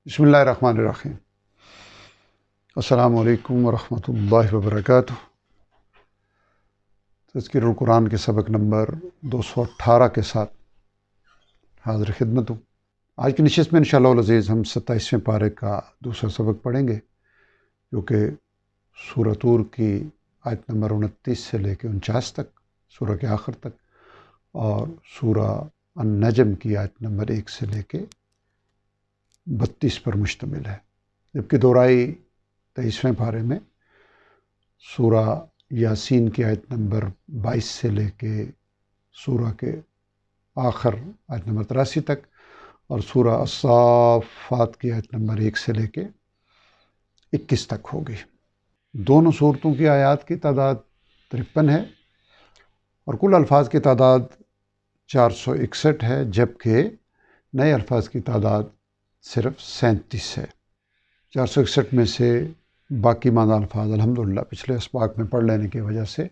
بسم اللہ الرحمن الرحیم۔ السلام علیکم ورحمۃ اللہ وبرکاتہ۔ تذکیر القرآن کے سبق نمبر 218 کے ساتھ حاضر خدمت ہوں۔ آج کی نشست میں انشاءاللہ العزیز ہم 27ویں پارے کا دوسرا سبق پڑھیں گے، جو کہ سورہ طور کی آیت نمبر 29 سے لے کے 49 تک، سورہ کے آخر تک، اور سورہ النجم کی آیت نمبر 1 سے لے کے 32 پر مشتمل ہے، جبکہ دورائی 23ویں پارے میں سورہ یاسین کی آیت نمبر 22 سے لے کے سورہ کے آخر آیت نمبر 83 تک، اور سورہ الصافات کی آیت نمبر 1 سے لے کے 21 تک ہوگی۔ دونوں صورتوں کی آیات کی تعداد 53 ہے اور کل الفاظ کی تعداد 461 ہے، جبکہ نئے الفاظ کی تعداد صرف 37 ہے۔ 461 میں سے باقی ماندہ الفاظ الحمدللہ پچھلے اسباق میں پڑھ لینے کی وجہ سے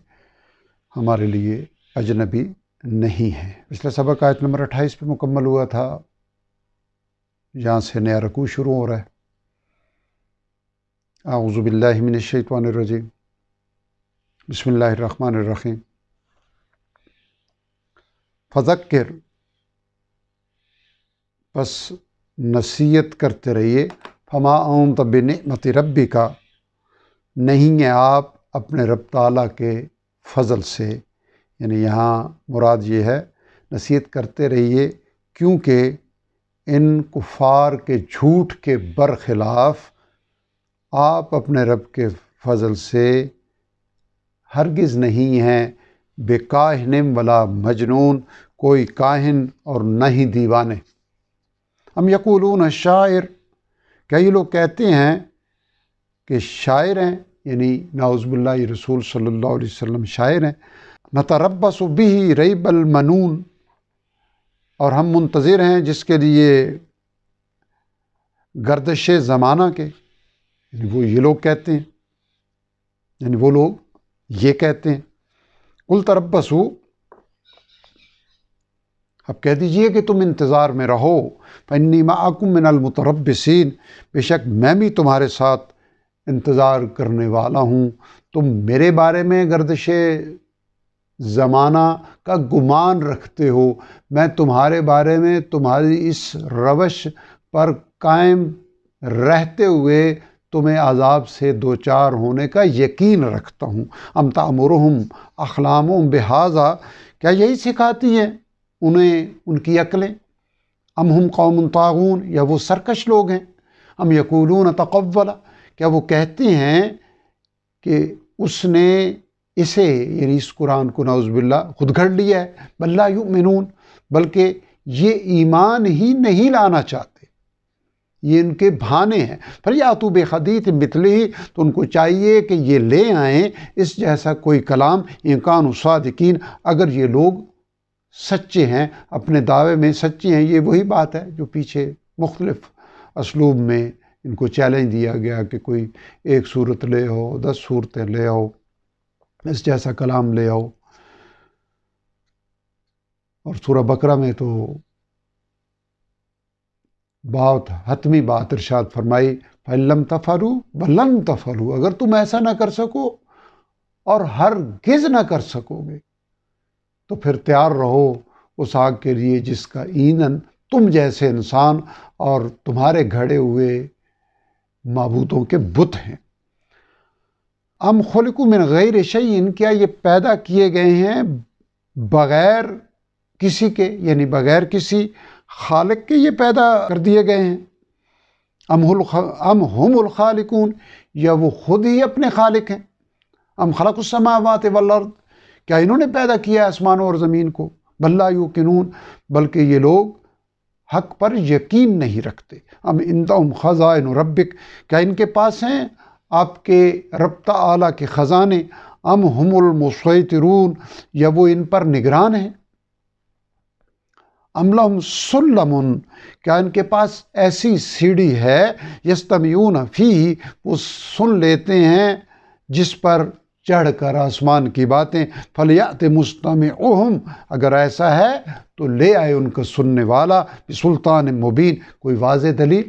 ہمارے لیے اجنبی نہیں ہیں۔ پچھلا سبق آیت نمبر 28 پہ مکمل ہوا تھا، یہاں سے نیا رکوع شروع ہو رہا ہے۔ اعوذ باللہ من الشیطان الرجیم، بسم اللہ الرحمن الرحیم۔ فذکر، پس نصیحت کرتے رہیے، فما انت بنعمت ربک، نہیں ہیں آپ اپنے رب تعالیٰ کے فضل سے، یعنی یہاں مراد یہ ہے نصیحت کرتے رہیے کیونکہ ان کفار کے جھوٹ کے برخلاف آپ اپنے رب کے فضل سے ہرگز نہیں ہیں بے کاہن ولا مجنون، کوئی کاہن اور نہ ہی دیوانے۔ ہم یقولون شاعر، کیا یہ لوگ کہتے ہیں کہ شاعر ہیں، یعنی نعوذ باللہ یہ رسول صلی اللہ علیہ وسلم شاعر ہیں۔ نتربص به ریب المنون، اور ہم منتظر ہیں جس کے لیے گردش زمانہ کے، یعنی وہ یہ لوگ کہتے ہیں، یعنی وہ لوگ یہ کہتے ہیں۔ قل تربصوا، اب کہہ دیجئے کہ تم انتظار میں رہو، فإنی معکم من المتربصین، بے شک میں بھی تمہارے ساتھ انتظار کرنے والا ہوں۔ تم میرے بارے میں گردش زمانہ کا گمان رکھتے ہو، میں تمہارے بارے میں تمہاری اس روش پر قائم رہتے ہوئے تمہیں عذاب سے دوچار ہونے کا یقین رکھتا ہوں۔ ام تأمرہم احلامہم بہذا، کیا یہی سکھاتی ہیں انہیں ان کی عقلیں؟ ام ہم قوم طاغون، یا وہ سرکش لوگ ہیں؟ ام یقولون تقولا، کیا وہ کہتے ہیں کہ اس نے اسے، یعنی اس قرآن کو نعوذ باللہ خود گھڑ لیا ہے؟ بل لا یؤمنون، بلکہ یہ ایمان ہی نہیں لانا چاہتے، یہ ان کے بہانے ہیں۔ فَلْيَأْتُوا بِحَدِيثٍ مِثْلِهِ، تو ان کو چاہیے کہ یہ لے آئیں اس جیسا کوئی کلام، ان کانوا صادقین، اگر یہ لوگ سچے ہیں، اپنے دعوے میں سچے ہیں۔ یہ وہی بات ہے جو پیچھے مختلف اسلوب میں ان کو چیلنج دیا گیا کہ کوئی ایک صورت لے آؤ، 10 صورتیں لے آؤ، اس جیسا کلام لے آؤ۔ اور سورہ بقرہ میں تو بہت حتمی بات ارشاد فرمائی، فَإِن لَمْ تَفْعَلُوا وَلَن تَفْعَلُوا، اگر تم ایسا نہ کر سکو اور ہرگز نہ کر سکو گے تو پھر تیار رہو اس آگ کے لیے جس کا ایندھن تم جیسے انسان اور تمہارے گھڑے ہوئے معبودوں کے بت ہیں۔ ام خلقوا من غیر شیء، کیا یہ پیدا کیے گئے ہیں بغیر کسی کے، یعنی بغیر کسی خالق کے یہ پیدا کر دیے گئے ہیں؟ ام ہم الخالقون، یا وہ خود ہی اپنے خالق ہیں؟ ام خلقوا السماوات والارض، کیا انہوں نے پیدا کیا آسمانوں اور زمین کو؟ بل لا یوقنون، بلکہ یہ لوگ حق پر یقین نہیں رکھتے۔ ام عندہم خزائن ربک، کیا ان کے پاس ہیں آپ کے رب تعالیٰ کے خزانے؟ ام ہم المسیطرون، یا وہ ان پر نگران ہیں؟ ام لہم سلم، کیا ان کے پاس ایسی سیڑھی ہے، یستمعون فیہ، وہ سن لیتے ہیں جس پر چڑھ کر آسمان کی باتیں؟ فلیأت مستمعہم، اگر ایسا ہے تو لے آئے ان کا سننے والا، بسلطان مبین، کوئی واضح دلیل۔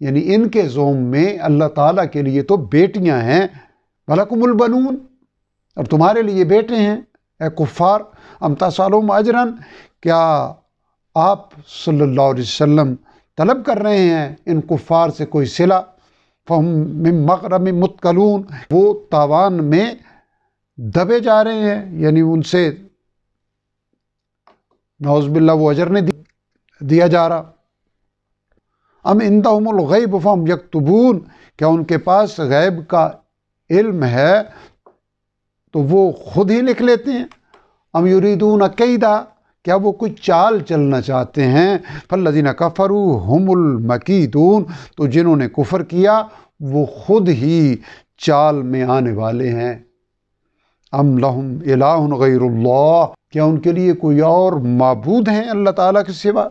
یعنی ان کے زوم میں اللہ تعالیٰ کے لیے تو بیٹیاں ہیں، وَلَكُمُ الْبَنُونَ، اور تمہارے لیے بیٹے ہیں اے کفار، ام تسألهم اجرا، کیا آپ صلی اللہ علیہ وسلم طلب کر رہے ہیں ان کفار سے کوئی صلہ؟ فَهُم مِّن مَغْرَمٍ مُثْقَلُونَ، وہ تاوان میں دبے جا رہے ہیں، یعنی ان سے نعوذ باللہ وہ اجر نہیں دیا جا رہا۔ ام عندهم الغیب فہم یکتبون، کیا ان کے پاس غیب کا علم ہے تو وہ خود ہی لکھ لیتے ہیں؟ ام یریدون کیدا، کیا وہ کچھ چال چلنا چاہتے ہیں؟ فالذین کفروا هم المکیدون، تو جنہوں نے کفر کیا وہ خود ہی چال میں آنے والے ہیں۔ ام لہم الہ غیر اللہ، کیا ان کے لیے کوئی اور معبود ہیں اللہ تعالیٰ کے سوا؟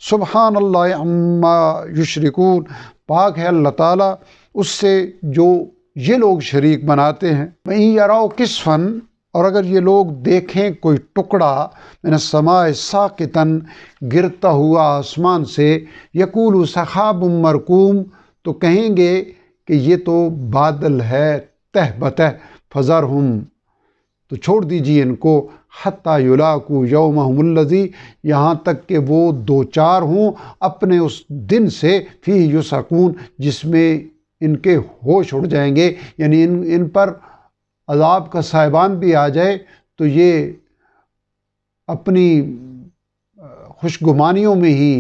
سبحان اللہ عما یشرکون، پاک ہے اللہ تعالیٰ اس سے جو یہ لوگ شریک بناتے ہیں۔ وَإِن يَرَوْا كِسْفًا، اور اگر یہ لوگ دیکھیں کوئی ٹکڑا من السماء ساقطاً، گرتا ہوا آسمان سے، یقولوا سحاب مرکوم، تو کہیں گے کہ یہ تو بادل ہے تہ بتہ، فذرہم، تو چھوڑ دیجیے ان کو، حتی یلاقوا یومہم الذی، یہاں تک کہ وہ دوچار ہوں اپنے اس دن سے، فیہ یصعقون، جس میں ان کے ہوش اڑ جائیں گے، یعنی ان پر عذاب کا سائبان بھی آ جائے تو یہ اپنی خوشگمانیوں میں ہی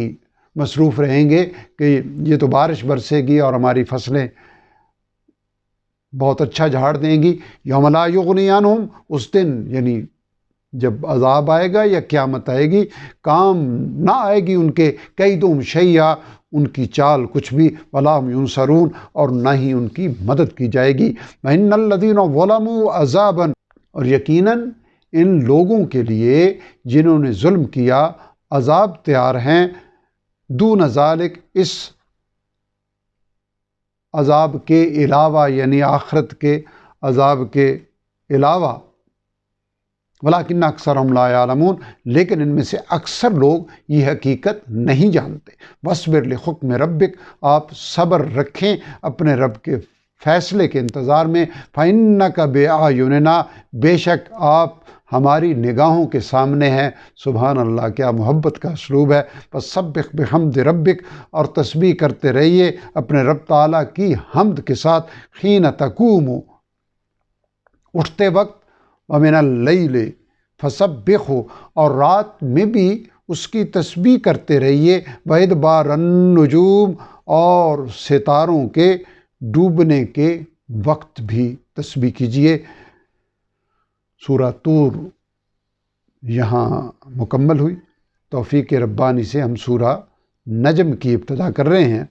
مصروف رہیں گے کہ یہ تو بارش برسے گی اور ہماری فصلیں بہت اچھا جھاڑ دیں گی۔ یوم لا یغنی عنہم، اس دن یعنی جب عذاب آئے گا یا قیامت آئے گی، کام نہ آئے گی ان کے، کیدہم شیئا، ان کی چال کچھ بھی، ولا هم ینصرون، اور نہ ہی ان کی مدد کی جائے گی۔ وَإِنَّ الَّذِينَ ظَلَمُوا عَذَابًا، اور یقیناً ان لوگوں کے لیے جنہوں نے ظلم کیا عذاب تیار ہیں، دون ذالک، اس عذاب کے علاوہ، یعنی آخرت کے عذاب کے علاوہ، ولیکن اکثرہم لا یعلمون، لیکن ان میں سے اکثر لوگ یہ حقیقت نہیں جانتے۔ واصبر لحکم ربک، آپ صبر رکھیں اپنے رب کے فیصلے کے انتظار میں، فإنک بأعیننا، بے شک آپ ہماری نگاہوں کے سامنے ہیں۔ سبحان اللہ، کیا محبت کا اسلوب ہے۔ فسبح بحمد ربک، اور تسبیح کرتے رہیے اپنے رب تعالیٰ کی حمد کے ساتھ، حین تقوم، اٹھتے وقت، ومن اللیل فسبحہ، اور رات میں بھی اس کی تسبیح کرتے رہیے، وادبار النجوم، اور ستاروں کے ڈوبنے کے وقت بھی تسبیح کیجیے۔ سورہ طور یہاں مکمل ہوئی۔ توفیق ربانی سے ہم سورہ نجم کی ابتدا کر رہے ہیں۔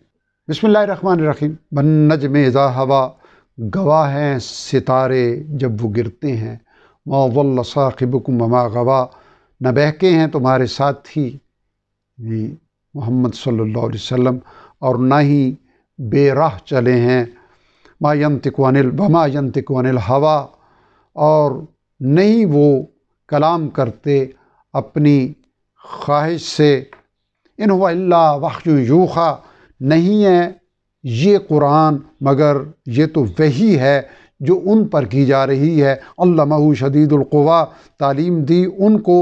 بسم اللہ الرحمن الرحیم۔ والنجم اذا ہوا، گواہ ہیں ستارے جب وہ گرتے ہیں، ما ضل صاحبکم وما غوا، نہ بہکے ہیں تمہارے ساتھی محمد صلی اللہ علیہ وسلم، اور نہ ہی بے راہ چلے ہیں، ما ینطق عن الہوا، اور نہیں وہ کلام کرتے اپنی خواہش سے، ان هو الا وحی یوحی، نہیں ہے یہ قرآن مگر یہ تو وحی ہے جو ان پر کی جا رہی ہے۔ علمہ شدید القویٰ، تعلیم دی ان کو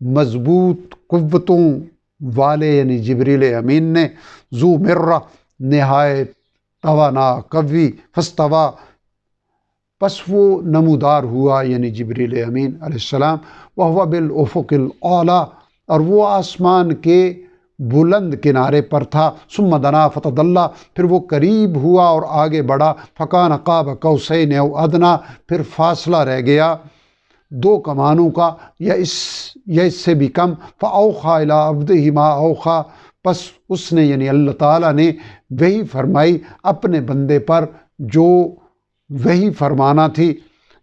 مضبوط قوتوں والے یعنی جبریل امین نے، ذو مرہ، نہایت توانا قوی، فاستویٰ، پس وہ نمودار ہوا یعنی جبریل امین علیہ السلام، وہو بالافق الاعلیٰ، اور وہ آسمان کے بلند کنارے پر تھا، ثم دنا فتدلی، پھر وہ قریب ہوا اور آگے بڑھا، فکان قاب قوسین او ادنی، پھر فاصلہ رہ گیا دو کمانوں کا یا اس سے بھی کم، فاوحی الی عبدہ ما اوحی، پس اس نے یعنی اللہ تعالیٰ نے وحی فرمائی اپنے بندے پر جو وحی فرمانا تھی،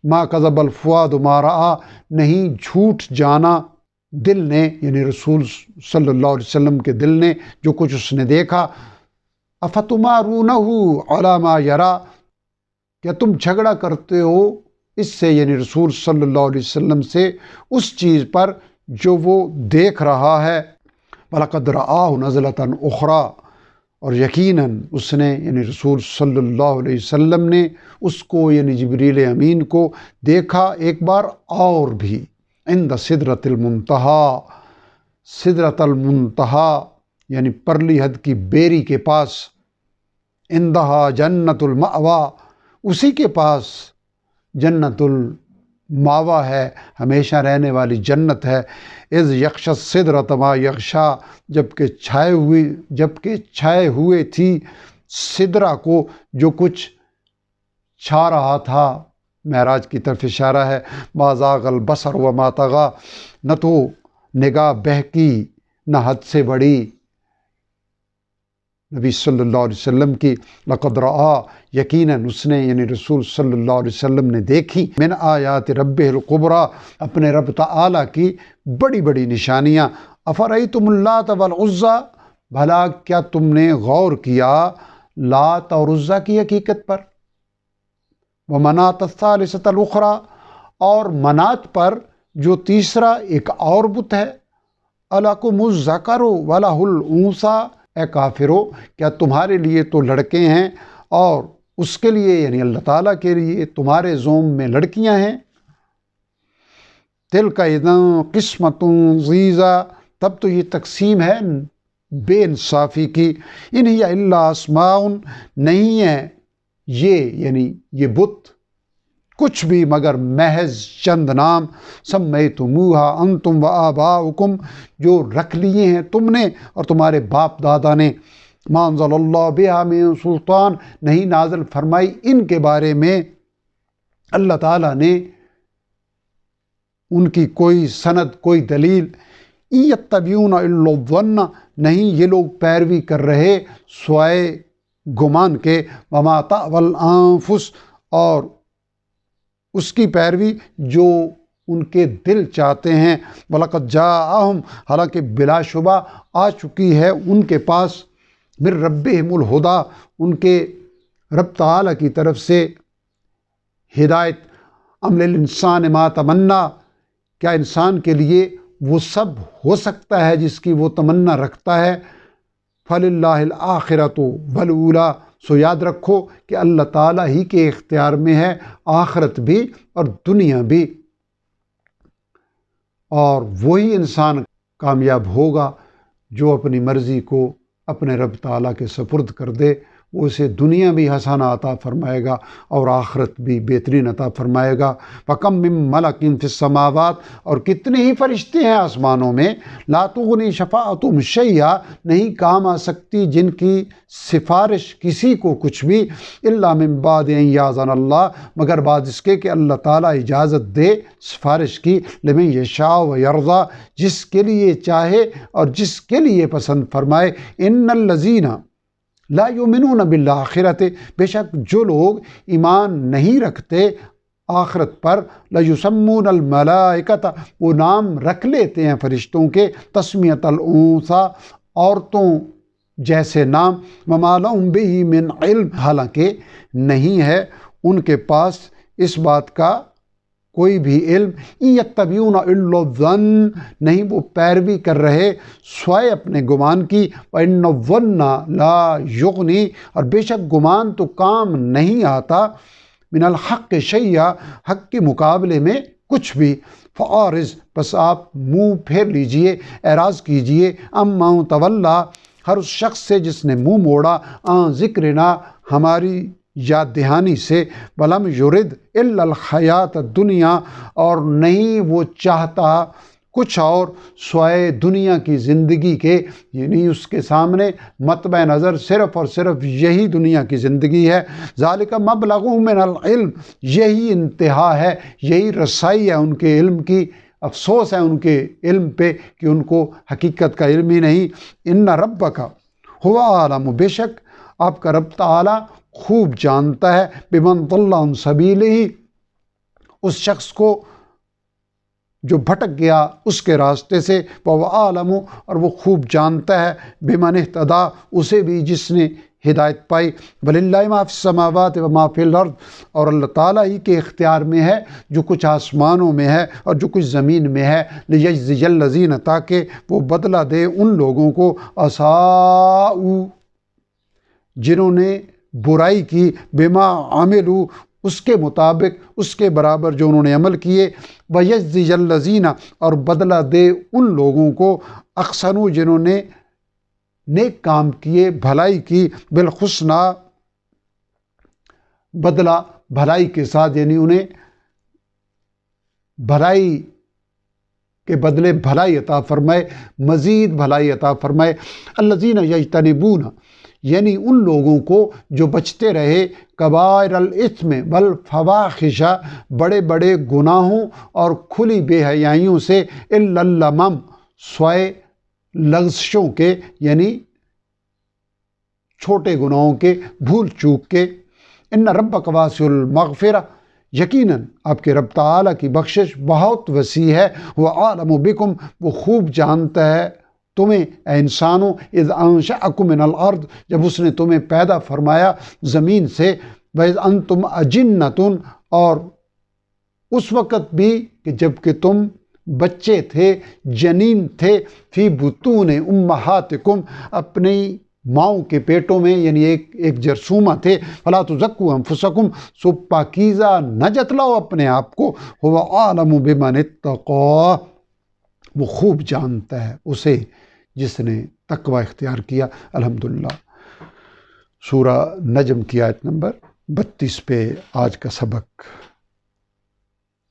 ما کذب الفؤاد ما رأى، نہیں جھوٹ جانا دل نے یعنی رسول صلی اللہ علیہ وسلم کے دل نے جو کچھ اس نے دیکھا۔ افتمارونہ علی ما یری، کیا تم جھگڑا کرتے ہو اس سے یعنی رسول صلی اللہ علیہ وسلم سے اس چیز پر جو وہ دیکھ رہا ہے۔ وَلَقَدْ رَآهُ نَزْلَةً أُخْرَى، اور یقیناً اس نے یعنی رسول صلی اللہ علیہ وسلم نے اس کو یعنی جبریل امین کو دیکھا ایک بار اور بھی، عند سدرۃ المنتہا، سدرۃ المنتہا یعنی پرلی حد کی بیری کے پاس، عندہا جنت المأوا، اسی کے پاس جنت الماوا ہے، ہمیشہ رہنے والی جنت ہے۔ اذ یغشی السدرۃ ما یغشی، جبکہ چھائے ہوئے تھی سدرہ کو جو کچھ چھا رہا تھا، معراج کی طرف اشارہ ہے۔ ما زاغ البصر وما طغی، نہ تو نگاہ بہکی نہ حد سے بڑی نبی صلی اللہ علیہ وسلم کی۔ لقد رآ، یقیناً اس نے یعنی رسول صلی اللہ علیہ وسلم نے دیکھی، من آیات ربہ الکبریٰ، اپنے رب تعالیٰ کی بڑی بڑی نشانیاں۔ افرأیتم اللات والعزیٰ، بھلا کیا تم نے غور کیا لات اور عزیٰ کی حقیقت پر، ومناۃ الثالثۃ الاخریٰ، اور منات پر جو تیسرا ایک اور بت ہے، الکم الذکر ولہ الانثیٰ، اے کافرو کیا تمہارے لیے تو لڑکے ہیں اور اس کے لیے یعنی اللہ تعالیٰ کے لیے تمہارے زوم میں لڑکیاں ہیں۔ تلک اذا قسمۃ ضیزیٰ، تب تو یہ تقسیم ہے بے انصافی کی۔ ان ہی الا اسماء، نہیں ہے یہ یعنی یہ بت کچھ بھی مگر محض چند نام، سمیتموہا انتم و آباؤکم، جو رکھ لیے ہیں تم نے اور تمہارے باپ دادا نے، ما انزل اللہ بہا من سلطان، نہیں نازل فرمائی ان کے بارے میں اللہ تعالیٰ نے ان کی کوئی سند، کوئی دلیل۔ ان یتبعون الا الظن، نہیں یہ لوگ پیروی کر رہے سوائے گمان کے، وما تہوی الانفس، اور اس کی پیروی جو ان کے دل چاہتے ہیں۔ وَلَقَدْ جَاءَهُمْ، حالانکہ بلا شبہ آ چکی ہے ان کے پاس، مِن رَبِّهِمُ الْہُدیٰ، ان کے رب تعالیٰ کی طرف سے ہدایت۔ أَمْ لِلْإِنسَانِ مَا تَمَنَّىٰ، کیا انسان کے لیے وہ سب ہو سکتا ہے جس کی وہ تمنا رکھتا ہے۔ فَلِلَّهِ الْآخِرَةُ وَالْأُولَىٰ، سو یاد رکھو کہ اللہ تعالیٰ ہی کے اختیار میں ہے آخرت بھی اور دنیا بھی، اور وہی انسان کامیاب ہوگا جو اپنی مرضی کو اپنے رب تعالیٰ کے سپرد کر دے، وہ اسے دنیا بھی حسنہ عطا فرمائے گا اور آخرت بھی بہترین عطا فرمائے گا۔ فَكَم مِّن مَّلَكٍ فِي السَّمَاوَاتِ، اور کتنے ہی فرشتے ہیں آسمانوں میں، لَا تُغْنِي شَفَاعَتُهُمْ شَيْئًا، نہیں کام آ سکتی جن کی سفارش کسی کو کچھ بھی، إِلَّا مِن بَعْدِ أَن يَأْذَنَ اللَّهُ، مگر بعد اس کے کہ اللہ تعالیٰ اجازت دے سفارش کی، لِمَن يَشَاءُ وَيَرْضَىٰ، جس کے لیے چاہے اور جس کے لیے پسند فرمائے۔ إِنَّ الَّذِينَ لا یؤمنون بالآخرۃ، بے شک جو لوگ ایمان نہیں رکھتے آخرت پر، لیسمون الملائکۃ، وہ نام رکھ لیتے ہیں فرشتوں کے، تسمیۃ الانثیٰ، عورتوں جیسے نام، وما لہم بہ من علم، حالانکہ نہیں ہے ان کے پاس اس بات کا کوئی بھی علم۔ ان یتبعون الا الظن، نہیں وہ پیروی کر رہے سوائے اپنے گمان کی، وان الظن لا یغنی، اور بے شک گمان تو کام نہیں آتا، من الحق شیئا، حق کے مقابلے میں کچھ بھی۔ فاعرض، بس آپ منہ پھیر لیجئے، اعراض کیجئے، عمن تولی، ہر اس شخص سے جس نے منہ موڑا، عن ذکرنا، ہماری یاد دہانی سے، ولم یرد الا الحیات الدنیا، اور نہیں وہ چاہتا کچھ اور سوائے دنیا کی زندگی کے، یعنی اس کے سامنے مطمع نظر صرف اور صرف یہی دنیا کی زندگی ہے۔ ذالک مبلغہم من العلم، یہی انتہا ہے، یہی رسائی ہے ان کے علم کی، افسوس ہے ان کے علم پہ کہ ان کو حقیقت کا علم ہی نہیں۔ ان ربک هو اعلم، بے شک آپ کا رب تعالیٰ خوب جانتا ہے، بمن ضل عن سبیلہ، اس شخص کو جو بھٹک گیا اس کے راستے سے، وَهُوَ أَعْلَمُ، اور وہ خوب جانتا ہے، بمن اهْتَدَىٰ، اسے بھی جس نے ہدایت پائی۔ وَلِلَّهِ مَا فِي السَّمَاوَاتِ وَمَا فِي الْأَرْضِ، اور اللہ تعالیٰ ہی کے اختیار میں ہے جو کچھ آسمانوں میں ہے اور جو کچھ زمین میں ہے۔ لِيَجْزِيَ الَّذِينَ، تاکہ وہ بدلہ دے ان لوگوں کو اساءوا، جنہوں نے برائی کی، بما عملوا، اس کے مطابق، اس کے برابر جو انہوں نے عمل کیے، وَيَجْزِيَ الَّذِينَ، اور بدلہ دے ان لوگوں کو احسنوا، جنہوں نے نیک کام کیے، بھلائی کی، بالحسنی، بدلہ بھلائی کے ساتھ، یعنی انہیں بھلائی کے بدلے بھلائی عطا فرمائے، مزید بھلائی عطا فرمائے۔ الذین یجتنبون، یعنی ان لوگوں کو جو بچتے رہے، کبائر الاثم والفواحش، بڑے بڑے گناہوں اور کھلی بے حیائیوں سے، الا اللمم، سوائے لغزشوں کے، یعنی چھوٹے گناہوں کے، بھول چوک کے۔ ان ربک واسع المغفرہ، یقیناً آپ کے رب تعالیٰ کی بخشش بہت وسیع ہے۔ وہ عالم بکم، وہ خوب جانتا ہے تمہیں اے انسانوں، اذ انشأکم من الارض، جب اس نے تمہیں پیدا فرمایا زمین سے، وَإِذْ أَنْتُمْ أَجِنَّةٌ، اور اس وقت بھی کہ جب کہ تم بچے تھے، جنین تھے، فی بطون امہاتکم، اپنی ماؤں کے پیٹوں میں، یعنی ایک جرثومہ تھے۔ فلا تزکوا انفسکم، سو پاکیزہ نہ جتلاؤ اپنے آپ کو۔ هو اعلم بمن اتقى، وہ خوب جانتا ہے اسے جس نے تقوی اختیار کیا۔ الحمدللہ۔ سورہ نجم کی آیت نمبر 32 پہ آج کا سبق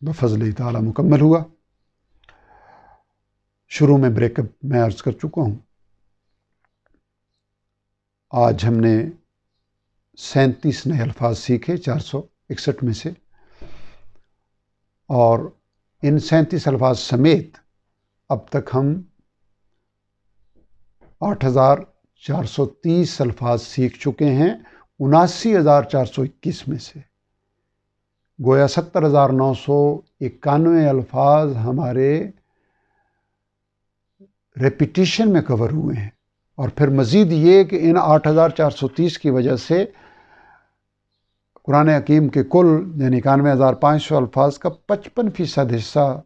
بفضل تعالی مکمل ہوا۔ شروع میں بریک اپ میں عرض کر چکا ہوں۔ آج ہم نے 37 نئے الفاظ سیکھے 461 میں سے، اور ان 37 الفاظ سمیت اب تک ہم 8430 الفاظ سیکھ چکے ہیں 79421 میں سے۔ گویا 70991 الفاظ ہمارے ریپیٹیشن میں کور ہوئے ہیں، اور پھر مزید یہ کہ ان 8430 کی وجہ سے قرآن حکیم کے کل یعنی 91,500 الفاظ کا 55% حصہ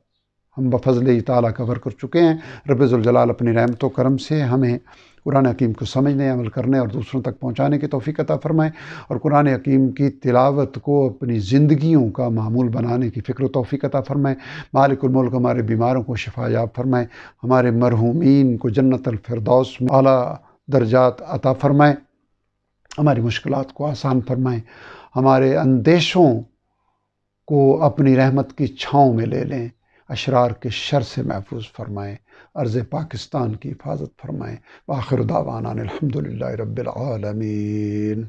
ہم بفضل تعالیٰ کور کر چکے ہیں۔ رب ذوالجلال اپنی رحمت و کرم سے ہمیں قرآن حکیم کو سمجھنے، عمل کرنے اور دوسروں تک پہنچانے کی توفیق عطا فرمائے، اور قرآن حکیم کی تلاوت کو اپنی زندگیوں کا معمول بنانے کی فکر و توفیق عطا فرمائے۔ مالک الملک ہمارے بیماروں کو شفا یاب فرمائے، ہمارے مرحومین کو جنت الفردوس میں اعلیٰ درجات عطا فرمائے، ہماری مشکلات کو آسان فرمائے، ہمارے اندیشوں کو اپنی رحمت کی چھاؤں میں لے لیں، اشرار کے شر سے محفوظ فرمائیں، ارض پاکستان کی حفاظت فرمائیں۔ وآخر دعوانا الحمدللہ رب العالمین۔